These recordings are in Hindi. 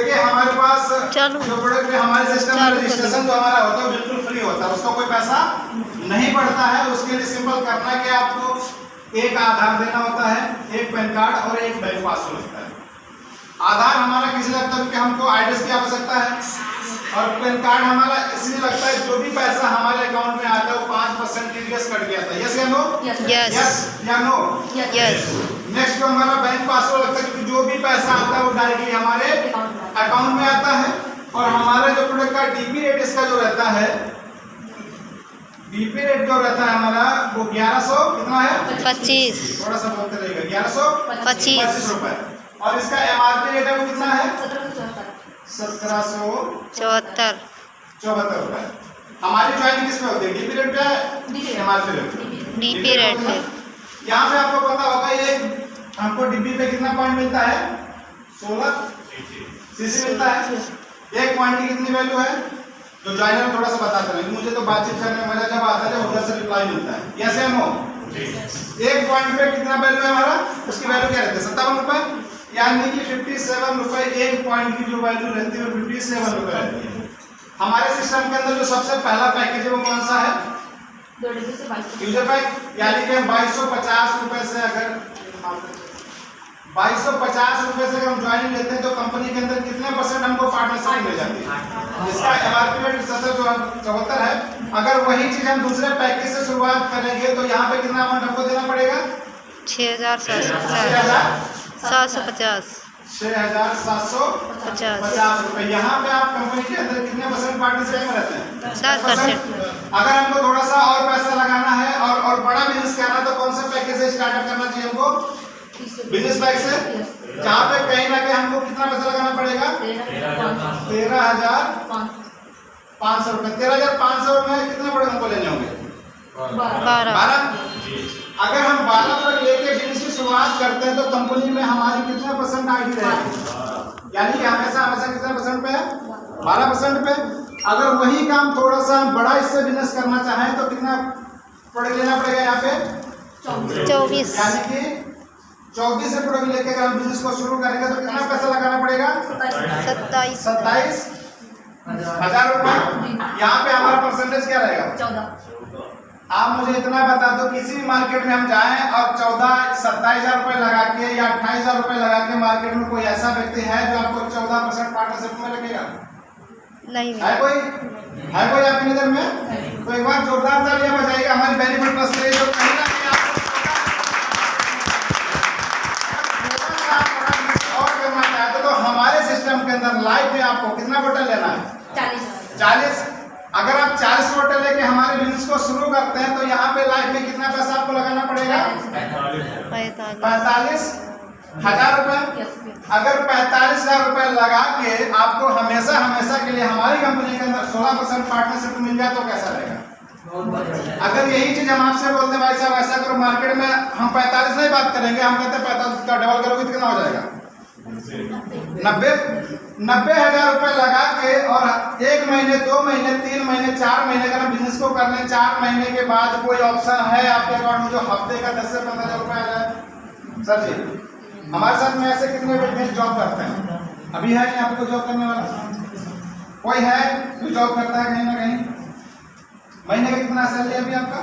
देखिए हमारे पास जो प्रोडक्ट है हमारे सिस्टम में रजिस्ट्रेशन जो हमारा होता है बिल्कुल फ्री होता है, उसका कोई पैसा नहीं पड़ता है। उसके लिए सिंपल करना है कि आपको एक आधार देना होता है, एक पैन कार्ड और एक बैंक पासवर्ड लगता है। आधार हमारा किसी लगता है कि हमको एड्रेस की आवश्यकता है, और पैन कार्ड हमारा इसलिए लगता है जो भी पैसा हमारे अकाउंट में आता है वो 5% टीडीएस कट गया था। यस या नो? यस या नो? यस। नेक्स्ट जो हमारा बैंक पासवर्ड लगता है क्योंकि जो भी पैसा आता है वो डायरेक्टली हमारे अकाउंट में आता है। और हमारा जो प्रोडक्ट का डीपी रेट इसका जो रहता है, डीपी रेट जो रहता है हमारा वो 1100 कितना है? 25। थोड़ा सा बोलते रहेगा 1125 रुपए। और इसका एमआरपी रेट है वो कितना है? 1774 रुपए। हमारी ज्वाइनिंग किस पे होती है? डीपी रेट पे, एमआरपी रेट पे? डीपी रेट पे। यहाँ पे आपको पता होगा ये हमको डीपी पे कितना पॉइंट मिलता है? 16 सीसी मिलता है। एक पॉइंट की कितनी वैल्यू है? जो ज्वाइनर थोड़ा सा बताते रहे, मुझे तो बातचीत करने में मजा जब आता है जब उधर से रिप्लाई मिलता है। यस या नो? एक पॉइंट पे कितना वैल्यू है हमारा? उसकी वैल्यू क्या रहती है? 57 रुपए। यानी कि 57 रुपए एक पॉइंट की जो वैल्यू रहती है वो 57 रुपए रहती है। हमारे सिस्टम के अंदर जो सबसे पहला पैकेज है वो कौन सा है? User pack. यानी कि 2250 रुपए से अगर 2250 रुपए से अगर हम ज्वाइनिंग लेते हैं तो कंपनी के अंदर कितने परसेंट हमको पार्टनरशिप मिल जाती है? इसका एमआरपी रेट 7774 है। अगर वही चीज हम दूसरे पैकेज से शुरुआत करेंगे तो यहाँ पे कितना अमाउंट हमको देना पड़ेगा? 6750 रुपए। यहाँ पे आप कंपनी के अंदर कितने परसेंट पार्टनरशिप में रहते हैं? 10%। अगर हमको थोड़ा सा और पैसा लगाना है और बड़ा बिजनेस करना है तो कौन सा पैकेज से स्टार्टअप करना चाहिए हमको? बिजनेस पैक से। जहाँ पे कहीं ना कहीं हमको कितना पैसा लगाना पड़ेगा? 13,500 रुपए। 13,500 में कितने प्रोडक्ट हमको लेने होंगे? 12। अगर हम 12 प्रोडक्ट लेके बिजनेस की शुरुआत करते हैं तो कंपनी में हमारी कितना परसेंट आईडी रहेगी? यानी कि हमेशा कितने परसेंट पे है? 12% पे। अगर वही काम थोड़ा सा बड़ा इससे बिजनेस करना चाहें तो कितना प्रोडक्ट लेना पड़ेगा यहाँ पे? 24। यानी कि 24 से प्रोडक्ट लेके अगर हम बिजनेस को शुरू करेंगे तो कितना पैसा लगाना पड़ेगा? 27,000 रुपए। यहाँ पे हमारा परसेंटेज क्या रहेगा? 14। आप मुझे इतना बता दो किसी भी मार्केट में हम जाएं और 27,000 रुपए लगा के या 28,000 रुपए लगा के मार्केट में कोई ऐसा व्यक्ति है जो आपको 14% पार्टनरशिप में लगेगा? नहीं है। कोई आपकी नजर में? तो एक बार जोरदार तालियां बजाइएगा हमारी बेनिफिट प्लस के लिए जो कहीं ना कहीं और करना चाहते तो हमारे सिस्टम के अंदर लाइफ में आपको कितना बोतल लेना है? 40। अगर आप 40 बोतल लेके हमारे बिजनेस को शुरू करते हैं तो यहाँ पे लाइफ में कितना पैसा आपको लगाना पड़ेगा? 45,000 रुपए। अगर 45,000 रुपए लगा के आपको हमेशा के लिए हमारी कंपनी के अंदर 16% पार्टनरशिप मिल जाए तो कैसा रहेगा? अगर यही चीज हम आपसे बोलते हैं भाई साहब ऐसा करो, मार्केट में हम 45 नहीं बात करेंगे, हम कहते हैं 45 का डबल करोगे कितना हो जाएगा? 90,000 रुपए लगा के और 1 महीने 2 महीने 3 महीने 4 महीने अगर हम बिजनेस को कर लें, 4 महीने के बाद कोई ऑप्शन है आपके अकाउंट में जो हफ्ते का 10 से 15,000 रुपए आ जाए? सर जी हमारे साथ में ऐसे कितने व्यक्ति जॉब करते हैं? अभी है यहाँ पे कोई जॉब करने वाला? कोई है जो जॉब करता है कहीं ना कहीं? महीने का कितना सैलरी अभी आपका?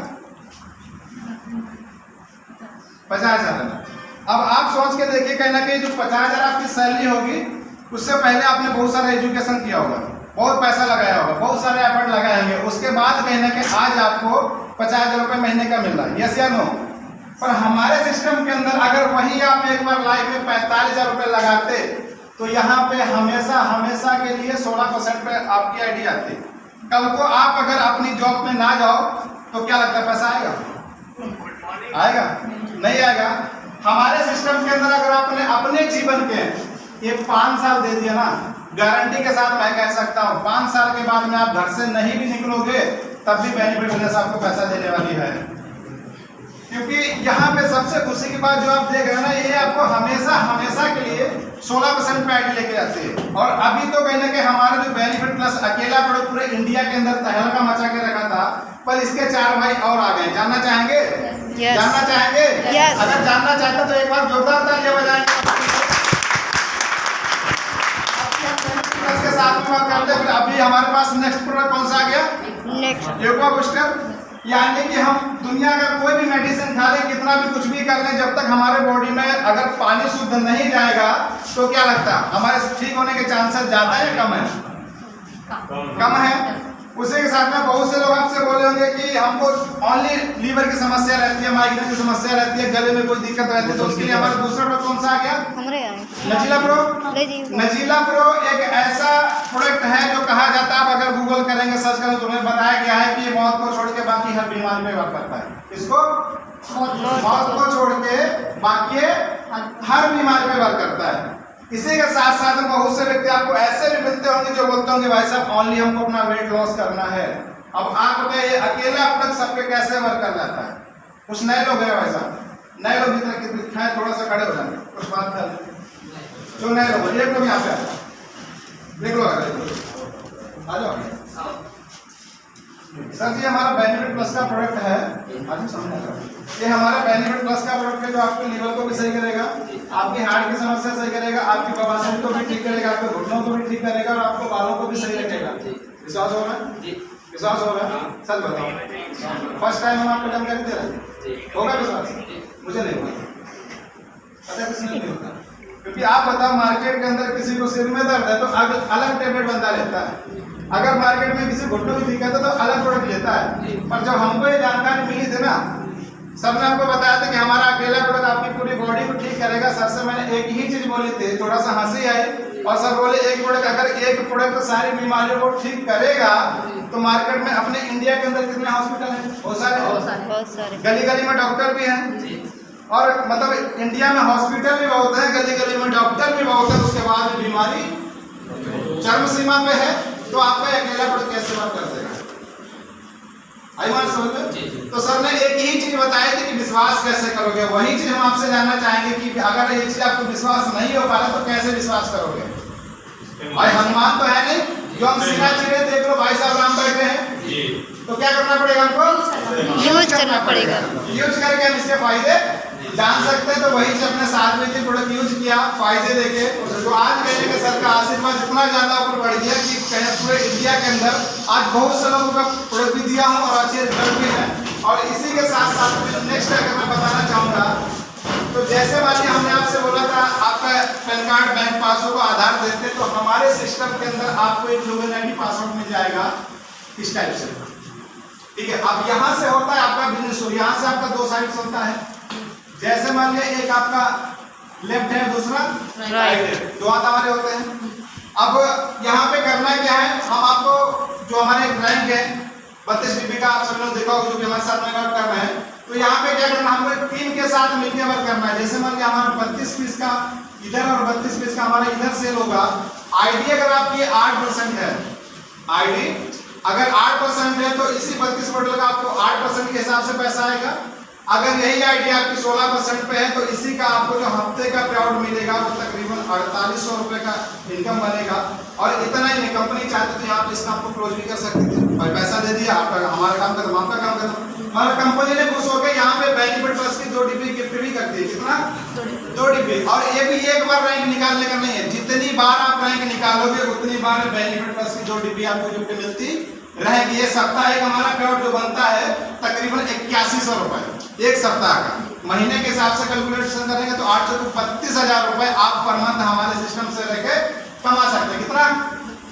50,000। अब आप सोच के देखिए कहीं ना कहीं जो 50,000 आपकी सैलरी होगी उससे पहले आपने बहुत सारा एजुकेशन किया होगा, बहुत पैसा लगाया होगा, बहुत सारे एफर्ट लगाए होंगे, उसके बाद कहीं ना कहीं आज आपको 50,000 रुपए महीने का मिल रहा है। यस या नो? पर हमारे सिस्टम के अंदर अगर वही आप एक बार लाइफ में 45,000 रुपए लगाते तो यहाँ पे हमेशा के लिए 16% पे आपकी आईडी आती। कल को आप अगर अपनी जॉब में ना जाओ तो क्या लगता है पैसा आएगा? नहीं आएगा। हमारे सिस्टम के अंदर अगर आपने अपने जीवन के ये 5 साल दे दिया ना, गारंटी के साथ मैं कह सकता हूँ 5 साल के बाद में आप घर से नहीं भी निकलोगे तब भी बेनिफिट बिजनेस आपको पैसा देने वाली है। क्योंकि यहाँ पे सबसे खुशी की बात जो आप देख रहे हैं ना, ये आपको हमेशा के लिए 16% पे आईडी लेके जाती है। और अभी तो कहीं ना कहीं हमारा जो बेनिफिट प्लस अकेला प्रोडक्ट पूरे इंडिया के अंदर तहलका मचा के रखा था, पर इसके 4 भाई और आ गए। जानना चाहेंगे? जानना चाहेंगे? अगर जानना चाहते तो एक बार जोरदार तालियां बजाएं। बात करते हैं। फिर अभी हमारे पास नेक्स्ट प्रोडक्ट कौन सा आ गया? Next aqua booster. यानी कि हम दुनिया का कोई भी मेडिसिन खा लें, कितना भी कुछ भी कर लें, जब तक हमारे बॉडी में अगर पानी शुद्ध नहीं जाएगा तो क्या लगता है हमारे ठीक होने के चांसेस ज्यादा है कम है? कम है। उसी के साथ में बहुत से लोग आपसे बोले होंगे कि हमको ओनली लीवर की समस्या रहती है, माइग्रेन की समस्या रहती है, गले में कोई दिक्कत रहती है, तो उसके लिए हमारा दूसरा प्रोडक्ट कौन सा आ गया? नजीला प्रो। नजीला प्रो एक ऐसा प्रोडक्ट है जो कहा जाता है, आप अगर गूगल करेंगे सर्च करेंगे तो तुम्हें बताया गया है कि ये मौत को छोड़ के बाकी हर बीमारी में वर्क करता है। इसको मौत को छोड़ के बाकी हर बीमारी में वर्क करता है। इसी के साथ साथ बहुत से व्यक्ति आपको ऐसे भी मिलते होंगे जो बोलते होंगे भाई साहब ओनली हमको अपना वेट लॉस करना है। अब आप बताइए ये अकेला अब तक सबके कैसे वर्क कर जाता है? कुछ नए लोग हैं भाई साहब, नए लोग इतना दिखाएं, थोड़ा सा खड़े हो जाए, कुछ बात कर जो नए लोग एक लोग यहाँ पे देख लो आ जाओ सर जी। हमारा बेनिफिट प्लस का प्रोडक्ट है, ये हमारा बेनिफिट प्लस का प्रोडक्ट है जो आपके लीवर को भी सही करेगा, आपकी हार्ट की समस्या सही करेगा, आपकी बवासीर को भी ठीक करेगा, आपके घुटनों को भी ठीक करेगा और आपको बालों को भी सही रखेगा। विश्वास हो रहा है? विश्वास हो रहा है? सच बताओ, फर्स्ट टाइम हम आपको जानकारी दे रहे हैं, होगा विश्वास? मुझे नहीं होगा, पता किसी नहीं होता, क्योंकि आप बताओ मार्केट के अंदर किसी को सिर में दर्द है तो अलग टेबलेट बनता रहता है, अगर मार्केट में किसी घुटनों की दिक्कत है तो अलग प्रोडक्ट लेता है। पर जब हमको ये जानकारी मिली थी ना, सर ने आपको बताया था कि हमारा अकेला प्रोडक्ट आपकी पूरी बॉडी को ठीक करेगा, सर से मैंने एक ही चीज बोली थी, थोड़ा सा हंसी आई और सर बोले एक प्रोडक्ट अगर एक प्रोडक्ट सारी बीमारियों को ठीक करेगा तो मार्केट में अपने इंडिया के अंदर कितने हॉस्पिटल हैं? बहुत सारे। गली गली में डॉक्टर भी हैं और मतलब इंडिया में हॉस्पिटल भी बहुत है, गली गली में डॉक्टर भी बहुत है, उसके बाद बीमारी चरम सीमा पे है, तो आपका अकेला प्रोडक्ट कैसे वर्क कर देगा? आई बात समझ में? तो सर ने एक ही चीज बताई थी कि विश्वास कैसे करोगे, वही चीज हम आपसे जानना चाहेंगे कि अगर ये चीज आपको विश्वास नहीं हो पा रहा तो कैसे विश्वास करोगे? भाई हनुमान तो है नहीं जो हम सीना चिरे देख लो, भाई साहब राम बैठे हैं, तो क्या करना पड़ेगा हमको? यूज करना पड़ेगा। यूज करके हम इसके फायदे जान सकते हैं, तो वही से अपने साथ में थी प्रोडक्ट यूज किया, फायदे देखे, तो आज कहने के सर का आशीर्वाद इतना ज्यादा ऊपर बढ़ गया कि कहीं पूरे इंडिया के अंदर आज बहुत से लोगों का प्रोडक्ट भी दिया हूँ और अच्छे रिजल्ट भी है। और इसी के साथ साथ नेक्स्ट अगर मैं बताना चाहूँगा तो जैसे वाली हमने आपसे बोला था आपका पैन कार्ड बैंक पासवर्ड को आधार देते, तो हमारे सिस्टम के अंदर आपको एक लोगन आईडी पासवर्ड मिल जाएगा इस टाइप से, ठीक है? अब यहाँ से होता है आपका बिजनेस, यहाँ से आपका दो साइड चलता है, जैसे मान लिया एक आपका लेफ्ट है दूसरा राइट है, दो हाथ हमारे होते हैं। अब यहाँ पे करना क्या है, हम आपको जो हमारे एक रैंक है 32 डिब्बी का, आप सब लोग देखा होगा जो कि हमारे साथ में वर्क कर रहे हैं, तो यहाँ पे क्या करना है, हमको टीम के साथ मिलकर वर्क करना है। जैसे मान लिया हमारा 32 पीस का इधर और 32 पीस का हमारा इधर सेल होगा। आईडी अगर आपकी 8% है, आईडी अगर 8% है तो इसी 32 बोतल का आपको 8% के हिसाब से पैसा आएगा। अगर यही आईडी आपकी 16% पे है तो इसी का आपको जो हफ्ते का पे आउट मिलेगा वो तकरीबन 4800 रुपए का इनकम बनेगा। और इतना ही नहीं, कंपनी चाहती थी आप इसका आपको क्लोज भी कर सकती थी, भाई पैसा दे दिया, आपका हमारा काम खत्म, आपका काम खत्म। और कंपनी ने खुश होकर यहाँ पे बेनिफिट प्लस की 2 डिब्बी गिफ्ट भी कर दी। कितना? 2 डिब्बी। और ये भी एक बार रैंक निकालने का नहीं है, जितनी बार आप रैंक निकालोगे उतनी बार बेनिफिट प्लस की 2 डिब्बी आपको गिफ्ट मिलती रहेगी। ये सप्ताह एक हमारा पे आउट जो बनता है तकरीबन 8100 रुपए एक सप्ताह का। महीने के हिसाब से कैलकुलेशन करेंगे तो 8 से 32,000 रुपए आप पर मंथ हमारे सिस्टम से लेके कमा सकते हैं। कितना?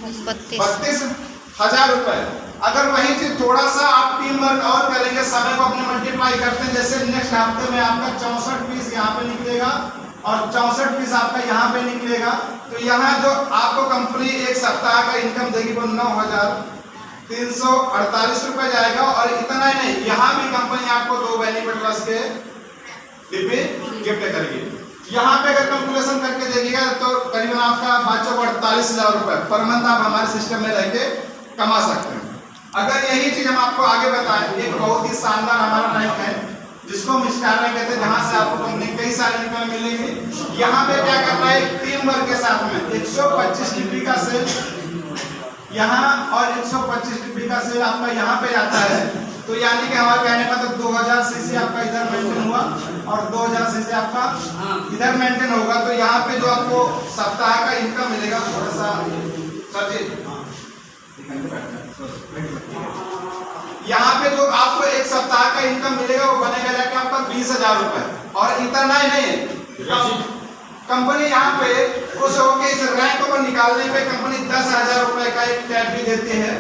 32,000 रुपए। अगर वही चीज थोड़ा सा आप टीम वर्क और करेंगे, समय को अपने मल्टीप्लाई करते हैं, जैसे नेक्स्ट हफ्ते में आपका 64 पीस यहाँ पे निकलेगा और 64 पीस आपका यहाँ पे निकलेगा, तो यहाँ जो आपको कंपनी एक सप्ताह का इनकम देगी वो 9,348 रुपए जाएगा। और इतना ही नहीं, यहाँ भी कंपनी आपको 2 बेनिफिट प्लस के डिब्बे गिफ्ट करेगी। यहाँ पे अगर कैलकुलेशन करके देखिएगा तो करीबन आपका बच्चों को 48,000 रुपए पर मंथ आप हमारे सिस्टम में रहकर कमा सकते हैं। अगर यही चीज हम आपको आगे बताएं, एक बहुत ही शानदार हमारा बैंक है जिसको हम स्टार बैंक कहते हैं, जहाँ से आपको कंपनी कई सारे इनकम मिलेंगे। यहाँ पे क्या करना है, टीम वर्क के साथ में 125 डिब्बी का सेल यहाँ और 125 डिब्बी का सेल आपका यहाँ पे जाता है। तो यानी कि हमारे कहने का तो 2000 सीसी आपका इधर मेंटेन हुआ और 2000 सीसी आपका इधर मेंटेन होगा। तो यहाँ पे जो आपको सप्ताह का इनकम मिलेगा थोड़ा सा सर जी यहाँ पे जो आपको एक सप्ताह का इनकम मिलेगा वो बनेगा जाके आपका 20,000 रुपए। और इतना ही नहीं, कंपनी यहाँ पे खुश होकर इस रैंक को निकालने पे कंपनी 10,000 रुपए का एक टैग भी देती है।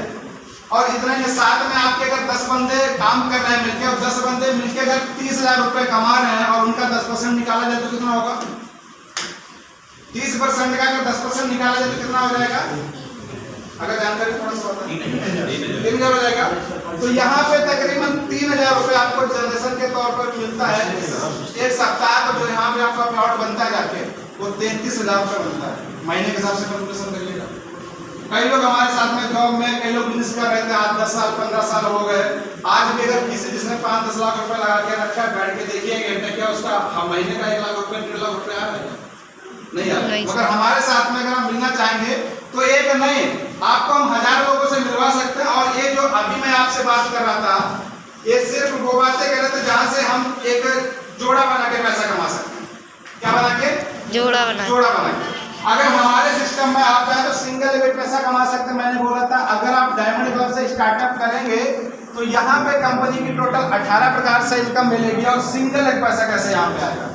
और इतना ही साथ में आपके अगर 10 बंदे काम कर रहे हैं मिलके, और 10 बंदे मिलके अगर 30,000 रुपए कमा रहे हैं और उनका 10% निकाला जाए तो कितना होगा? 30% का अगर 10% निकाला जाए तो कितना हो जाएगा? अगर जानकारी थोड़ा सा 3,000 हो जाएगा। तो यहाँ पे तकरीबन 3,000 रुपए आपको जनरेशन के तौर पर मिलता है। एक सप्ताह का जो यहाँ पे आपका प्लॉट बनता है जाके वो 33,000 रुपए बनता है। महीने के हिसाब से कैलकुलेशन करिएगा। कई लोग हमारे साथ में जॉब में, कई लोग बिजनेस कर रहे थे, आज 10 साल 15 साल हो गए। आज भी अगर किसी जिसने 5-10 लाख रुपए लगा के रखा है, बैठ के देखिए घंटे क्या उसका महीने का 1 लाख रुपए 1.5 लाख रुपए आ रहा है? नहीं आ रहा। मगर हमारे साथ में अगर हम मिलना चाहेंगे तो एक नहीं, आपको हम 1000 लोगों से मिलवा सकते हैं। और ये जो अभी मैं आपसे बात कर रहा था, ये सिर्फ वो बातें कर रहे थे जहां से हम एक जोड़ा बना के पैसा कमा सकते हैं। क्या बना के? जोड़ा बना के। अगर हमारे सिस्टम में आप चाहे तो सिंगल लेवल पैसा कमा सकते हैं। मैंने बोला था अगर आप डायमंड क्लब से स्टार्टअप करेंगे तो यहाँ पे कंपनी की टोटल 18 प्रकार से इनकम मिलेगी और सिंगल एक पैसा कैसे यहाँ पे आएगा।